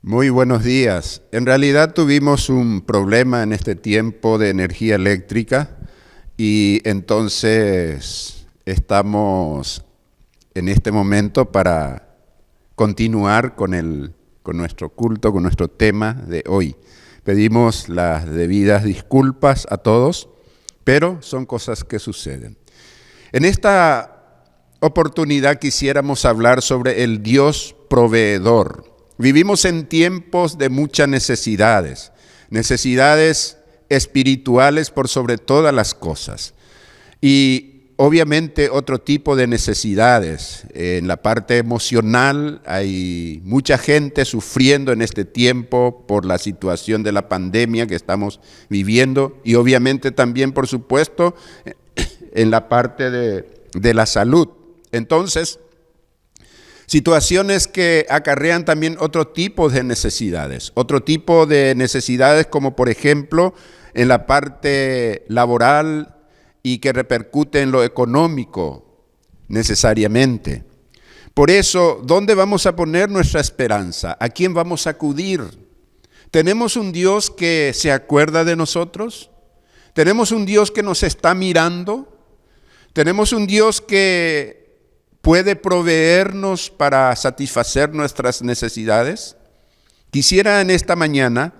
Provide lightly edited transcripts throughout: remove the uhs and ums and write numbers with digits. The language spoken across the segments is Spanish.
Muy buenos días. En realidad tuvimos un problema en este tiempo de energía eléctrica y entonces estamos en este momento para continuar con nuestro culto, con nuestro tema de hoy. Pedimos las debidas disculpas a todos, pero son cosas que suceden. En esta oportunidad quisiéramos hablar sobre el Dios proveedor. Vivimos en tiempos de muchas necesidades espirituales por sobre todas las cosas. Y obviamente otro tipo de necesidades. En la parte emocional hay mucha gente sufriendo en este tiempo por la situación de la pandemia que estamos viviendo y obviamente también, por supuesto, en la parte de la salud. Entonces, situaciones que acarrean también otro tipo de necesidades como por ejemplo en la parte laboral y que repercute en lo económico necesariamente. Por eso, ¿dónde vamos a poner nuestra esperanza? ¿A quién vamos a acudir? ¿Tenemos un Dios que se acuerda de nosotros? ¿Tenemos un Dios que nos está mirando? ¿Tenemos un Dios que puede proveernos para satisfacer nuestras necesidades? Quisiera en esta mañana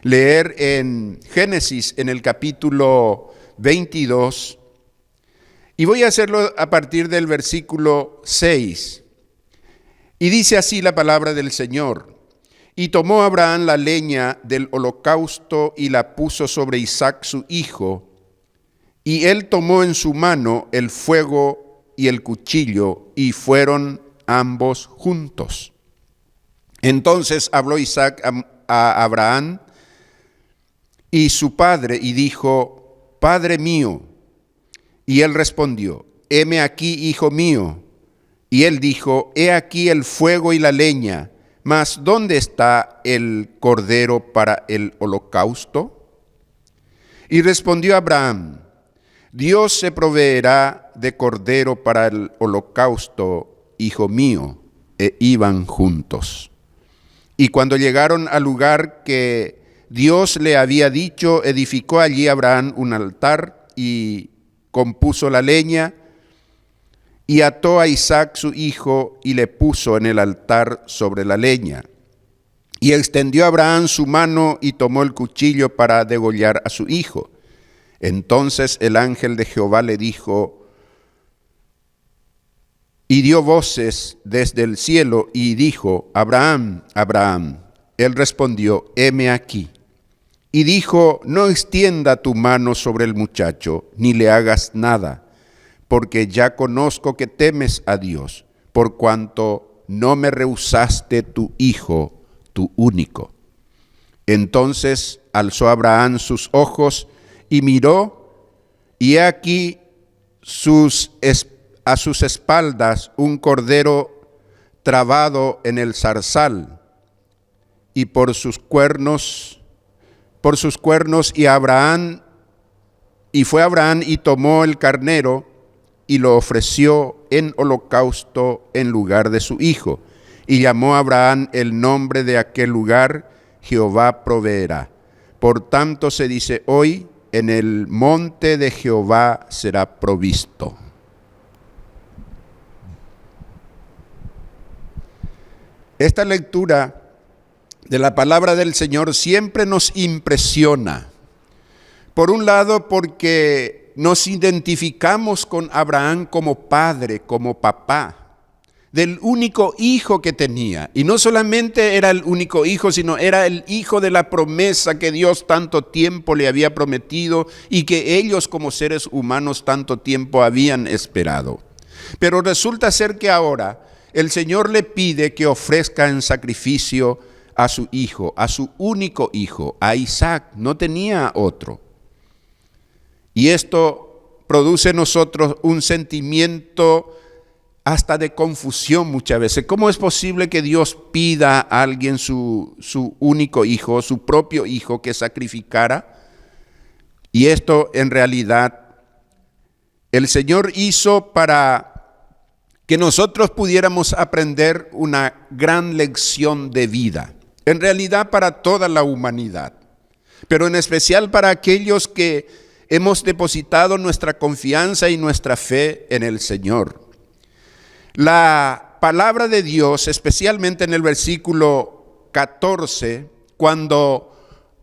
leer en Génesis, en el capítulo 22, y voy a hacerlo a partir del versículo 6. Y dice así la palabra del Señor: Y tomó Abraham la leña del holocausto y la puso sobre Isaac su hijo, y él tomó en su mano el fuego y el cuchillo, y fueron ambos juntos. Entonces habló Isaac a Abraham y su padre, y dijo: Padre mío. Y él respondió: Heme aquí, hijo mío. Y él dijo: He aquí el fuego y la leña, mas ¿dónde está el cordero para el holocausto? Y respondió Abraham: Dios se proveerá de cordero para el holocausto, hijo mío. E iban juntos. Y cuando llegaron al lugar que Dios le había dicho, edificó allí Abraham un altar y compuso la leña y ató a Isaac su hijo y le puso en el altar sobre la leña. Y extendió Abraham su mano y tomó el cuchillo para degollar a su hijo. Entonces el ángel de Jehová le dijo, y dio voces desde el cielo y dijo: Abraham, Abraham. Él respondió: Heme aquí. Y dijo: No extienda tu mano sobre el muchacho, ni le hagas nada, porque ya conozco que temes a Dios, por cuanto no me rehusaste tu hijo, tu único. Entonces alzó Abraham sus ojos y miró, y he aquí a sus espaldas un cordero trabado en el zarzal, y por sus cuernos, y fue Abraham y tomó el carnero y lo ofreció en holocausto en lugar de su hijo. Y llamó a Abraham el nombre de aquel lugar: Jehová proveerá. Por tanto se dice hoy: en el monte de Jehová será provisto. Esta lectura de la palabra del Señor siempre nos impresiona. Por un lado, porque nos identificamos con Abraham como padre, como papá, del único hijo que tenía. Y no solamente era el único hijo, sino era el hijo de la promesa que Dios tanto tiempo le había prometido y que ellos como seres humanos tanto tiempo habían esperado. Pero resulta ser que ahora el Señor le pide que ofrezca en sacrificio a su hijo, a su único hijo, a Isaac. No tenía otro. Y esto produce en nosotros un sentimiento hasta de confusión muchas veces. ¿Cómo es posible que Dios pida a alguien su único hijo, su propio hijo, que sacrificara? Y esto en realidad el Señor hizo para que nosotros pudiéramos aprender una gran lección de vida. en realidad para toda la humanidad, pero en especial para aquellos que hemos depositado nuestra confianza y nuestra fe en el Señor. La palabra de Dios, especialmente en el versículo 14, cuando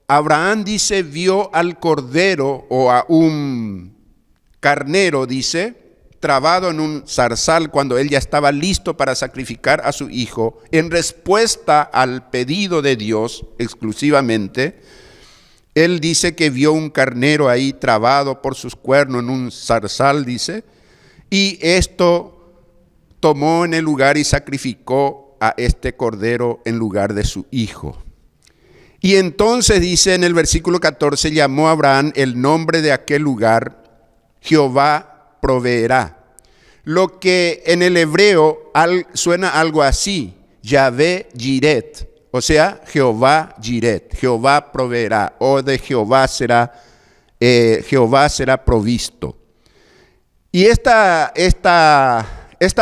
Abraham dice vio al cordero o a un carnero, dice, trabado en un zarzal cuando él ya estaba listo para sacrificar a su hijo, en respuesta al pedido de Dios exclusivamente, él dice que vio un carnero ahí trabado por sus cuernos en un zarzal, dice, y esto tomó en el lugar y sacrificó a este cordero en lugar de su hijo. Y entonces dice en el versículo 14, llamó a Abraham el nombre de aquel lugar, Jehová proveerá. Lo que en el hebreo suena algo así, Yahvé Jiret, o sea, Jehová Jiret, Jehová proveerá, o de Jehová será provisto. Y esta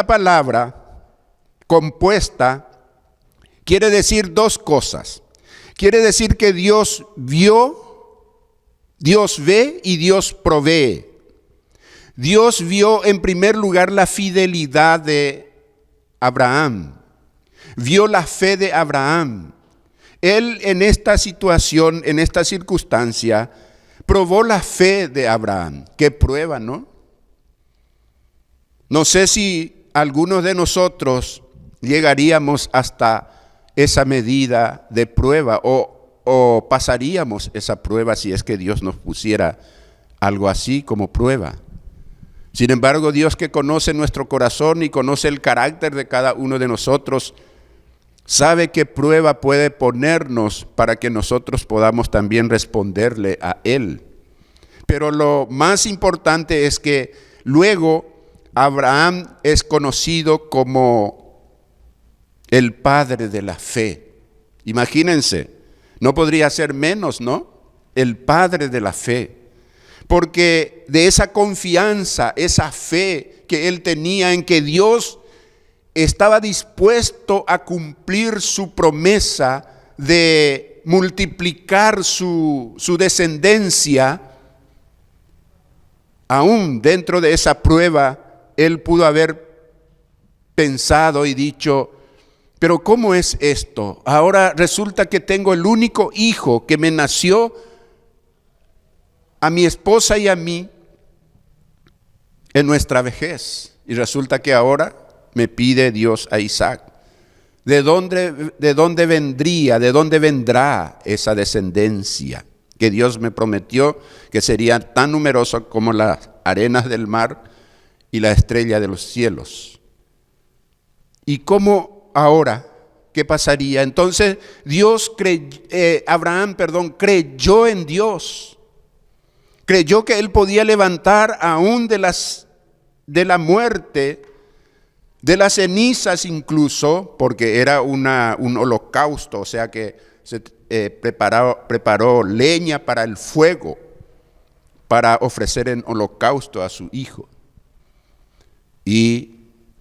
palabra compuesta quiere decir dos cosas. Quiere decir que Dios vio, Dios ve y Dios provee. Dios vio en primer lugar la fidelidad de Abraham, vio la fe de Abraham. Él en esta situación, en esta circunstancia, probó la fe de Abraham. Qué prueba, ¿no? No sé si algunos de nosotros llegaríamos hasta esa medida de prueba o pasaríamos esa prueba si es que Dios nos pusiera algo así como prueba. Sin embargo, Dios, que conoce nuestro corazón y conoce el carácter de cada uno de nosotros, sabe qué prueba puede ponernos para que nosotros podamos también responderle a Él. Pero lo más importante es que luego Abraham es conocido como el padre de la fe. Imagínense, no podría ser menos, ¿no? El padre de la fe. Porque de esa confianza, esa fe que él tenía en que Dios estaba dispuesto a cumplir su promesa de multiplicar su descendencia, aún dentro de esa prueba, él pudo haber pensado y dicho, pero ¿cómo es esto? Ahora resulta que tengo el único hijo que me nació a mi esposa y a mí en nuestra vejez. Y resulta que ahora me pide Dios a Isaac. ¿De dónde vendrá esa descendencia que Dios me prometió que sería tan numerosa como las arenas del mar y la estrella de los cielos? ¿Y cómo ahora? ¿Qué pasaría? Entonces Abraham creyó en Dios. Creyó que él podía levantar aún de la muerte, de las cenizas incluso, porque era un holocausto, o sea que se preparó leña para el fuego, para ofrecer en holocausto a su hijo. Y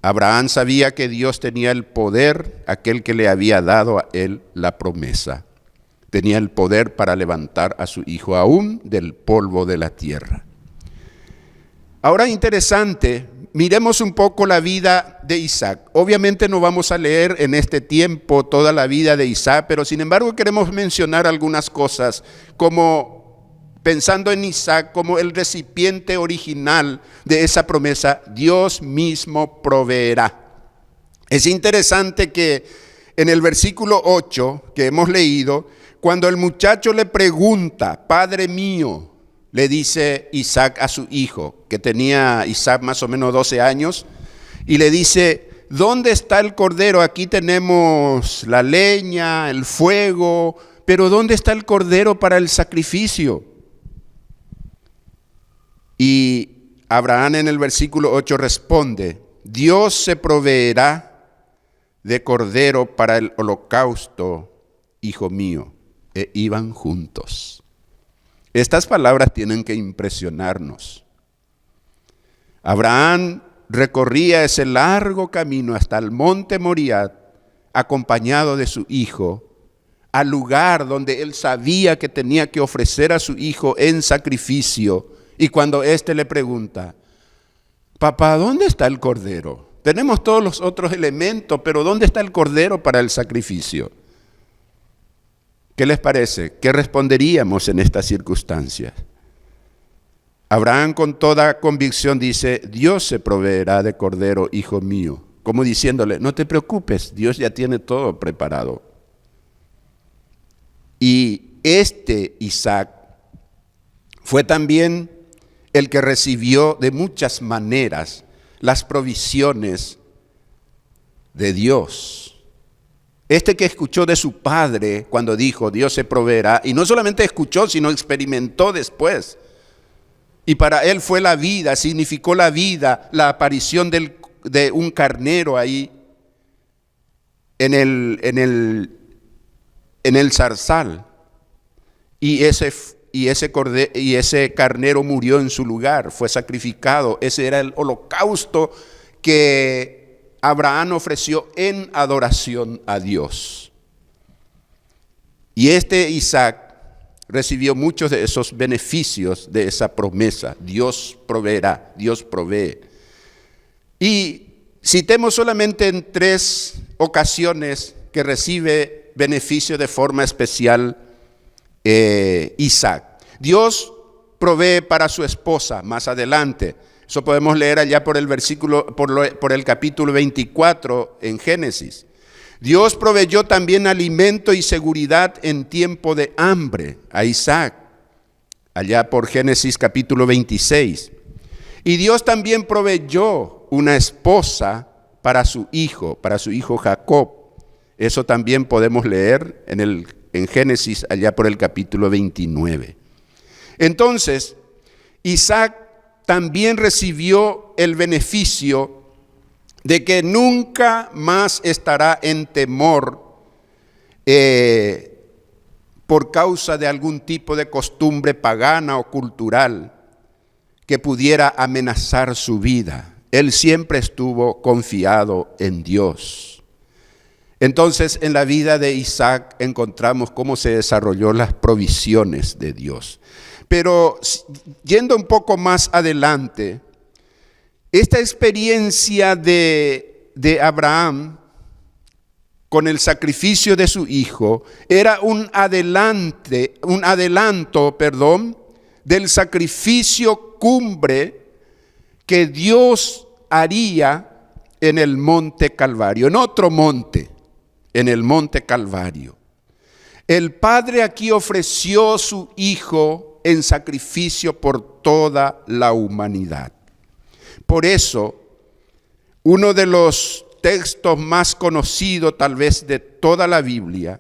Abraham sabía que Dios tenía el poder, aquel que le había dado a él la promesa. Tenía el poder para levantar a su hijo aún del polvo de la tierra. Ahora interesante, miremos un poco la vida de Isaac. Obviamente no vamos a leer en este tiempo toda la vida de Isaac, pero sin embargo queremos mencionar algunas cosas, como pensando en Isaac como el recipiente original de esa promesa, Dios mismo proveerá. Es interesante que en el versículo 8 que hemos leído, cuando el muchacho le pregunta, Padre mío, le dice Isaac a su hijo, que tenía Isaac más o menos 12 años, y le dice, ¿dónde está el cordero? Aquí tenemos la leña, el fuego, pero ¿dónde está el cordero para el sacrificio? Y Abraham en el versículo 8 responde, Dios se proveerá de cordero para el holocausto, hijo mío. E iban juntos. Estas palabras tienen que impresionarnos. Abraham recorría ese largo camino hasta el monte Moriah, acompañado de su hijo, al lugar donde él sabía que tenía que ofrecer a su hijo en sacrificio. Y cuando éste le pregunta, papá, ¿dónde está el cordero? Tenemos todos los otros elementos, pero ¿dónde está el cordero para el sacrificio? ¿Qué les parece? ¿Qué responderíamos en estas circunstancias? Abraham con toda convicción dice, Dios se proveerá de cordero, hijo mío. Como diciéndole, no te preocupes, Dios ya tiene todo preparado. Y este Isaac fue también el que recibió de muchas maneras las provisiones de Dios. Este que escuchó de su padre cuando dijo, Dios se proveerá, y no solamente escuchó, sino experimentó después. Y para él fue la vida, significó la vida, la aparición de un carnero ahí en el zarzal. Y ese carnero murió en su lugar, fue sacrificado. Ese era el holocausto que Abraham ofreció en adoración a Dios. Y este Isaac recibió muchos de esos beneficios de esa promesa. Dios proveerá, Dios provee. Y citemos solamente en 3 ocasiones que recibe beneficio de forma especial Isaac. Dios provee para su esposa más adelante. Eso podemos leer allá por el por el capítulo 24 en Génesis. Dios proveyó también alimento y seguridad en tiempo de hambre a Isaac, allá por Génesis capítulo 26. Y Dios también proveyó una esposa para su hijo Jacob. Eso también podemos leer en Génesis, allá por el capítulo 29. Entonces, Isaac también recibió el beneficio de que nunca más estará en temor por causa de algún tipo de costumbre pagana o cultural que pudiera amenazar su vida. Él siempre estuvo confiado en Dios. Entonces, en la vida de Isaac encontramos cómo se desarrolló las provisiones de Dios. Pero yendo un poco más adelante, esta experiencia de Abraham con el sacrificio de su hijo era un adelanto del sacrificio cumbre que Dios haría en el monte Calvario, en otro monte, en el monte Calvario. El Padre aquí ofreció su Hijo en sacrificio por toda la humanidad. Por eso, uno de los textos más conocidos tal vez de toda la Biblia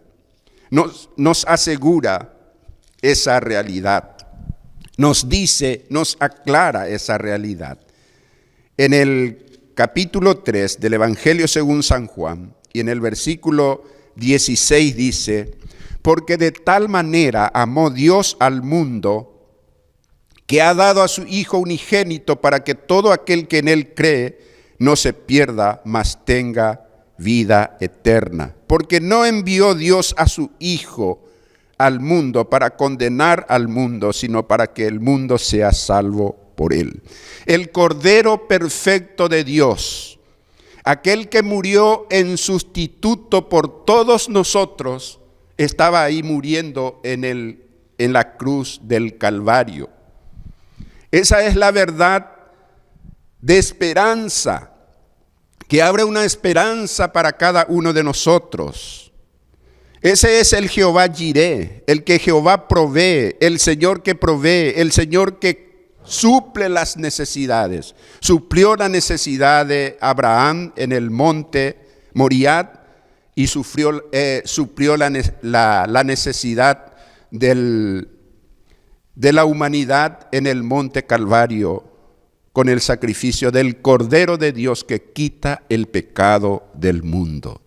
nos asegura esa realidad, nos aclara esa realidad. En el capítulo 3 del Evangelio según San Juan y en el versículo 16 dice, porque de tal manera amó Dios al mundo que ha dado a su Hijo unigénito para que todo aquel que en Él cree no se pierda, mas tenga vida eterna. Porque no envió Dios a su Hijo al mundo para condenar al mundo, sino para que el mundo sea salvo por Él. El Cordero perfecto de Dios, aquel que murió en sustituto por todos nosotros, estaba ahí muriendo en la cruz del Calvario. Esa es la verdad de esperanza, que abre una esperanza para cada uno de nosotros. Ese es el Jehová Jireh, el que Jehová provee, el Señor que provee, el Señor que suple las necesidades. Suplió la necesidad de Abraham en el monte Moriah y suplió la necesidad de la humanidad en el monte Calvario con el sacrificio del Cordero de Dios que quita el pecado del mundo.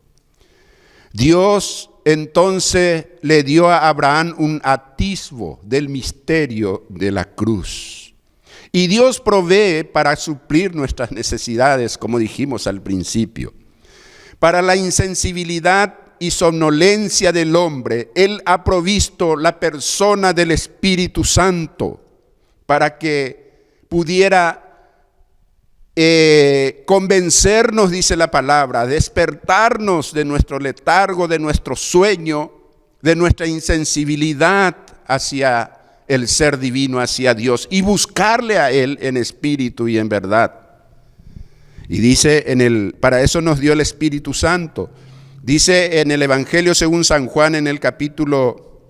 Dios entonces le dio a Abraham un atisbo del misterio de la cruz. Y Dios provee para suplir nuestras necesidades, como dijimos al principio. Para la insensibilidad y somnolencia del hombre, Él ha provisto la persona del Espíritu Santo para que pudiera convencernos, dice la palabra, despertarnos de nuestro letargo, de nuestro sueño, de nuestra insensibilidad hacia el ser divino, hacia Dios, y buscarle a Él en espíritu y en verdad. Y dice, para eso nos dio el Espíritu Santo. Dice en el Evangelio según San Juan, en el capítulo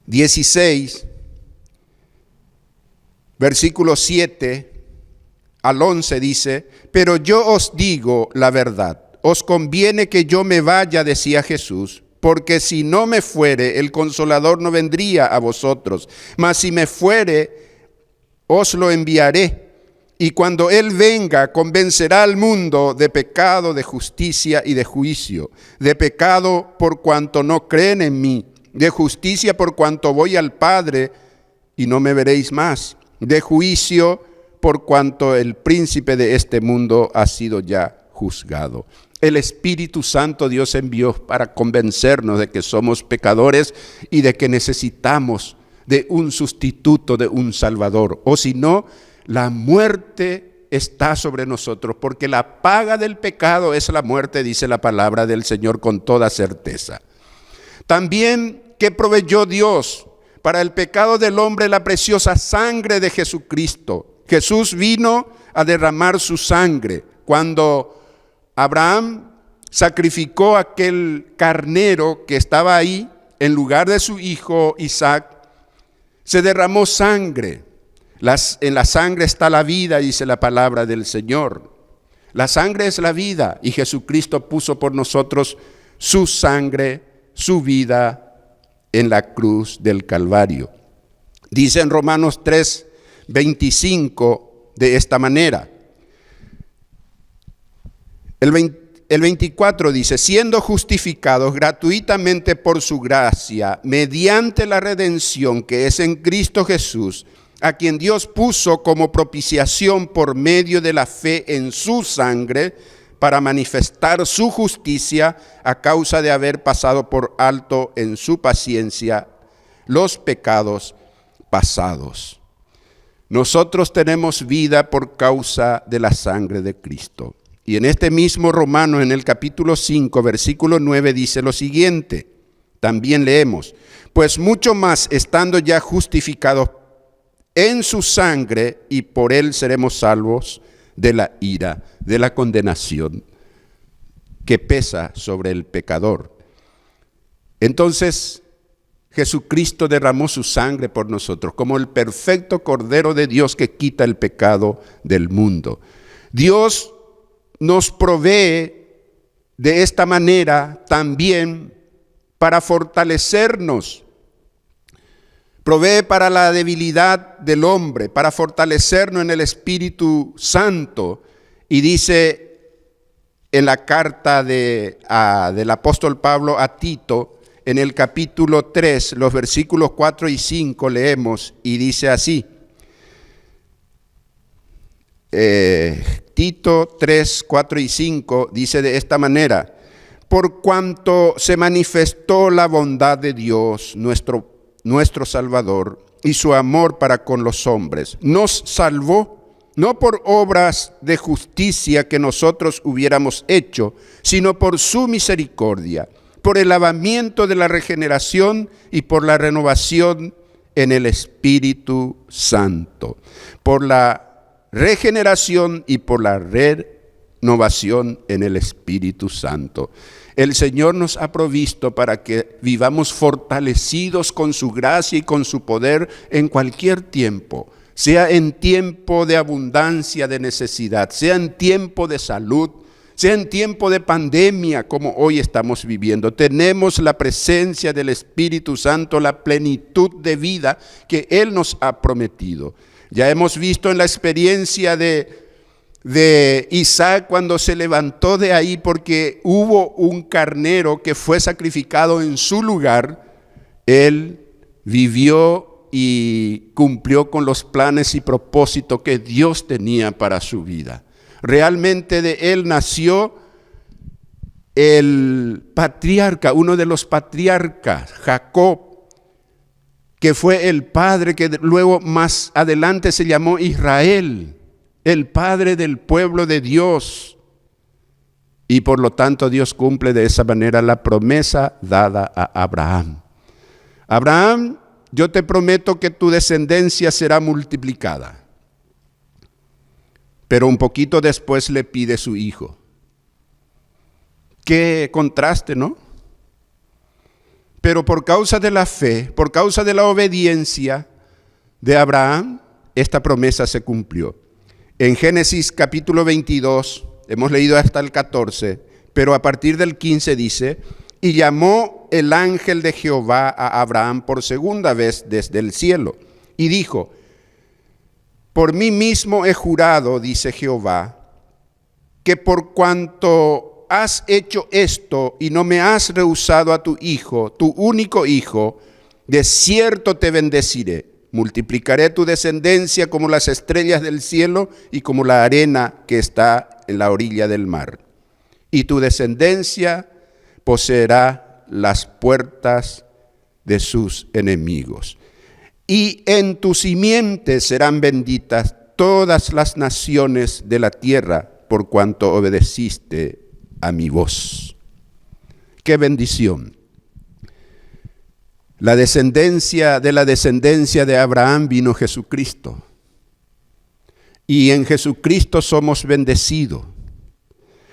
16, versículo 7 al 11 dice: pero yo os digo la verdad, os conviene que yo me vaya, decía Jesús, porque si no me fuere, el Consolador no vendría a vosotros, mas si me fuere, os lo enviaré. Y cuando Él venga, convencerá al mundo de pecado, de justicia y de juicio. De pecado por cuanto no creen en mí, de justicia por cuanto voy al Padre y no me veréis más, de juicio por cuanto el príncipe de este mundo ha sido ya juzgado. El Espíritu Santo Dios envió para convencernos de que somos pecadores y de que necesitamos de un sustituto, de un Salvador. O si no, la muerte está sobre nosotros, porque la paga del pecado es la muerte, dice la palabra del Señor con toda certeza. También que proveyó Dios para el pecado del hombre la preciosa sangre de Jesucristo. Jesús vino a derramar su sangre. Cuando Abraham sacrificó aquel carnero que estaba ahí, en lugar de su hijo Isaac, se derramó sangre. En la sangre está la vida, dice la palabra del Señor. La sangre es la vida y Jesucristo puso por nosotros su sangre, su vida en la cruz del Calvario. Dice en Romanos 3:25 de esta manera. El 24 dice: siendo justificados gratuitamente por su gracia, mediante la redención que es en Cristo Jesús, a quien Dios puso como propiciación por medio de la fe en su sangre, para manifestar su justicia a causa de haber pasado por alto en su paciencia los pecados pasados. Nosotros tenemos vida por causa de la sangre de Cristo. Y en este mismo Romanos, en el capítulo 5, versículo 9, dice lo siguiente. También leemos: pues mucho más, estando ya justificados en su sangre, y por él seremos salvos de la ira, de la condenación que pesa sobre el pecador. Entonces, Jesucristo derramó su sangre por nosotros, como el perfecto Cordero de Dios que quita el pecado del mundo. Dios nos provee de esta manera también para fortalecernos. Provee para la debilidad del hombre, para fortalecernos en el Espíritu Santo. Y dice en la carta del apóstol Pablo a Tito, en el capítulo 3, los versículos 4 y 5 leemos, y dice así. Tito 3, 4 y 5 dice de esta manera: por cuanto se manifestó la bondad de Dios, nuestro Salvador, y su amor para con los hombres, nos salvó, no por obras de justicia que nosotros hubiéramos hecho, sino por su misericordia, por el lavamiento de la regeneración y por la renovación en el Espíritu Santo, por la regeneración y por la renovación en el Espíritu Santo. El Señor nos ha provisto para que vivamos fortalecidos con su gracia y con su poder en cualquier tiempo, sea en tiempo de abundancia, de necesidad, sea en tiempo de salud, sea en tiempo de pandemia como hoy estamos viviendo. Tenemos la presencia del Espíritu Santo, la plenitud de vida que Él nos ha prometido. Ya hemos visto en la experiencia de Isaac cuando se levantó de ahí porque hubo un carnero que fue sacrificado en su lugar. Él vivió y cumplió con los planes y propósitos que Dios tenía para su vida. Realmente de él nació el patriarca, uno de los patriarcas, Jacob, que fue el padre que luego más adelante se llamó Israel, el padre del pueblo de Dios. Y por lo tanto Dios cumple de esa manera la promesa dada a Abraham. Abraham, yo te prometo que tu descendencia será multiplicada. Pero un poquito después le pide su hijo. Qué contraste, ¿no? Pero por causa de la fe, por causa de la obediencia de Abraham, esta promesa se cumplió. En Génesis capítulo 22, hemos leído hasta el 14, pero a partir del 15 dice, y llamó el ángel de Jehová a Abraham por segunda vez desde el cielo, y dijo, por mí mismo he jurado, dice Jehová, que por cuanto has hecho esto y no me has rehusado a tu hijo, tu único hijo, de cierto te bendeciré. Multiplicaré tu descendencia como las estrellas del cielo y como la arena que está en la orilla del mar. Y tu descendencia poseerá las puertas de sus enemigos. Y en tu simiente serán benditas todas las naciones de la tierra, por cuanto obedeciste a mi voz. ¡Qué bendición! De la descendencia de Abraham vino Jesucristo. Y en Jesucristo somos bendecidos.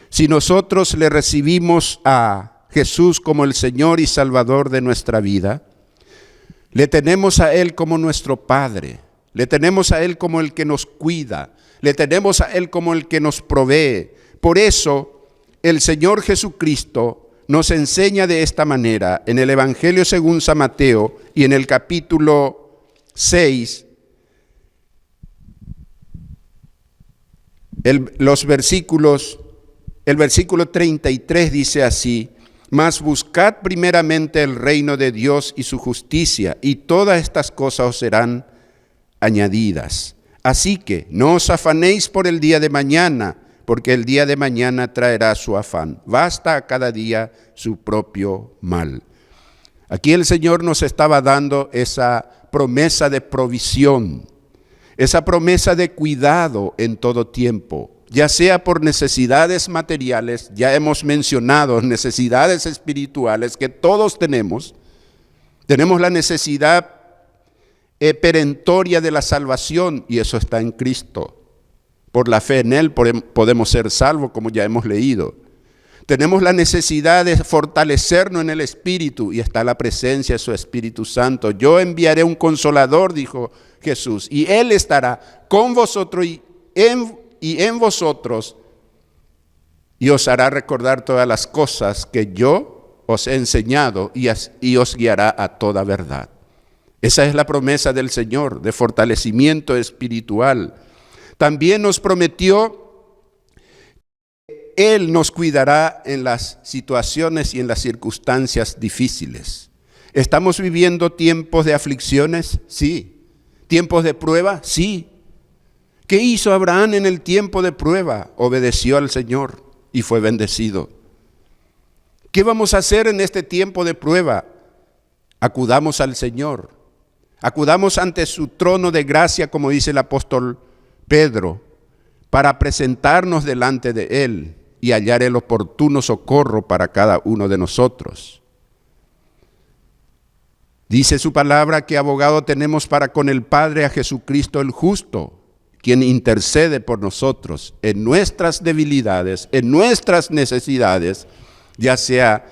Si nosotros le recibimos a Jesús como el Señor y Salvador de nuestra vida, le tenemos a Él como nuestro Padre, le tenemos a Él como el que nos cuida, le tenemos a Él como el que nos provee. Por eso, el Señor Jesucristo nos enseña de esta manera en el Evangelio según San Mateo y en el capítulo 6, el versículo 33 dice así, mas buscad primeramente el reino de Dios y su justicia, y todas estas cosas os serán añadidas. Así que no os afanéis por el día de mañana, porque el día de mañana traerá su afán. Basta a cada día su propio mal. Aquí el Señor nos estaba dando esa promesa de provisión, esa promesa de cuidado en todo tiempo, ya sea por necesidades materiales, ya hemos mencionado necesidades espirituales que todos tenemos. Tenemos la necesidad perentoria de la salvación y eso está en Cristo. Por la fe en Él podemos ser salvos, como ya hemos leído. Tenemos la necesidad de fortalecernos en el Espíritu y está la presencia de su Espíritu Santo. Yo enviaré un consolador, dijo Jesús, y Él estará con vosotros y en vosotros y os hará recordar todas las cosas que yo os he enseñado y os guiará a toda verdad. Esa es la promesa del Señor de fortalecimiento espiritual. También nos prometió que Él nos cuidará en las situaciones y en las circunstancias difíciles. ¿Estamos viviendo tiempos de aflicciones? Sí. ¿Tiempos de prueba? Sí. ¿Qué hizo Abraham en el tiempo de prueba? Obedeció al Señor y fue bendecido. ¿Qué vamos a hacer en este tiempo de prueba? Acudamos al Señor. Acudamos ante su trono de gracia, como dice el apóstol Pedro, para presentarnos delante de Él y hallar el oportuno socorro para cada uno de nosotros. Dice su palabra que abogado tenemos para con el Padre a Jesucristo el justo, quien intercede por nosotros en nuestras debilidades, en nuestras necesidades, ya sea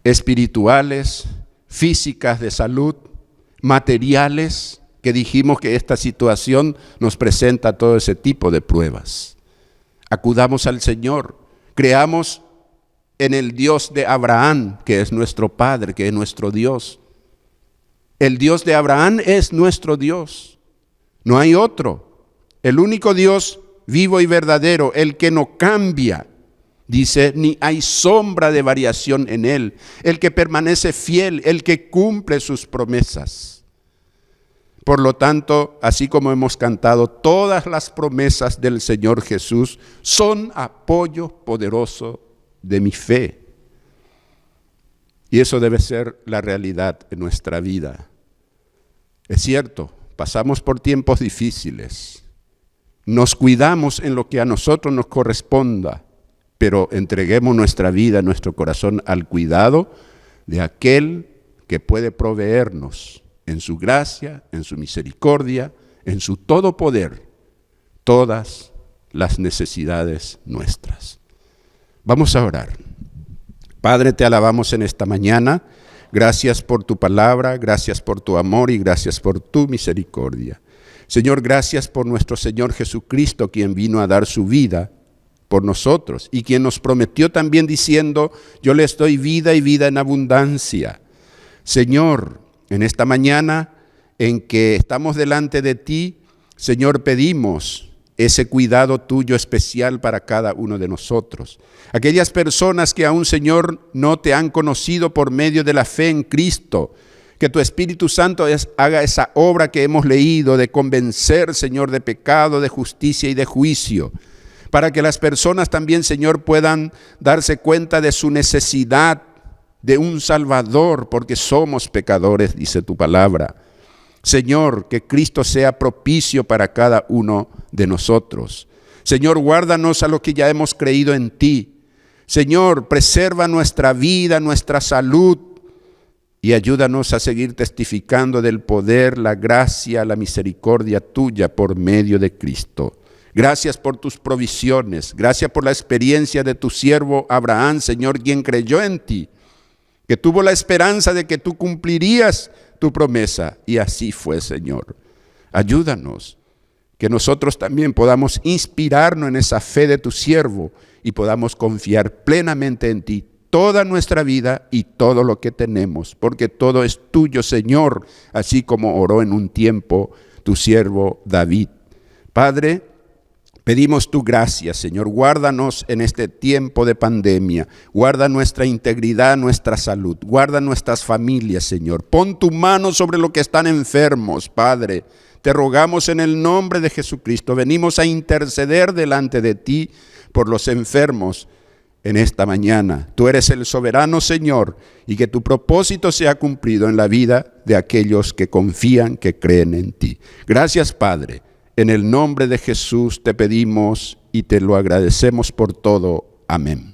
espirituales, físicas de salud, materiales, que dijimos que esta situación nos presenta todo ese tipo de pruebas. Acudamos al Señor, creamos en el Dios de Abraham, que es nuestro Padre, que es nuestro Dios. El Dios de Abraham es nuestro Dios, no hay otro. El único Dios vivo y verdadero, el que no cambia, dice, ni hay sombra de variación en Él, el que permanece fiel, el que cumple sus promesas. Por lo tanto, así como hemos cantado, todas las promesas del Señor Jesús son apoyo poderoso de mi fe. Y eso debe ser la realidad en nuestra vida. Es cierto, pasamos por tiempos difíciles. Nos cuidamos en lo que a nosotros nos corresponda, pero entreguemos nuestra vida, nuestro corazón al cuidado de aquel que puede proveernos en su gracia, en su misericordia, en su todo poder, todas las necesidades nuestras. Vamos a orar. Padre, te alabamos en esta mañana. Gracias por tu palabra, gracias por tu amor y gracias por tu misericordia. Señor, gracias por nuestro Señor Jesucristo, quien vino a dar su vida por nosotros y quien nos prometió también diciendo, yo les doy vida y vida en abundancia. Señor, en esta mañana en que estamos delante de ti, Señor, pedimos ese cuidado tuyo especial para cada uno de nosotros. Aquellas personas que aún, Señor, no te han conocido por medio de la fe en Cristo, que tu Espíritu Santo haga esa obra que hemos leído de convencer, Señor, de pecado, de justicia y de juicio, para que las personas también, Señor, puedan darse cuenta de su necesidad de un Salvador, porque somos pecadores, dice tu palabra. Señor, que Cristo sea propicio para cada uno de nosotros. Señor, guárdanos a lo que ya hemos creído en ti. Señor, preserva nuestra vida, nuestra salud y ayúdanos a seguir testificando del poder, la gracia, la misericordia tuya por medio de Cristo. Gracias por tus provisiones. Gracias por la experiencia de tu siervo Abraham, Señor, quien creyó en ti, que tuvo la esperanza de que tú cumplirías tu promesa, y así fue, Señor. Ayúdanos, que nosotros también podamos inspirarnos en esa fe de tu siervo y podamos confiar plenamente en ti toda nuestra vida y todo lo que tenemos, porque todo es tuyo, Señor, así como oró en un tiempo tu siervo David. Padre, pedimos tu gracia, Señor. Guárdanos en este tiempo de pandemia. Guarda nuestra integridad, nuestra salud. Guarda nuestras familias, Señor. Pon tu mano sobre los que están enfermos, Padre. Te rogamos en el nombre de Jesucristo. Venimos a interceder delante de ti por los enfermos en esta mañana. Tú eres el soberano, Señor, y que tu propósito sea cumplido en la vida de aquellos que confían, que creen en ti. Gracias, Padre. En el nombre de Jesús te pedimos y te lo agradecemos por todo. Amén.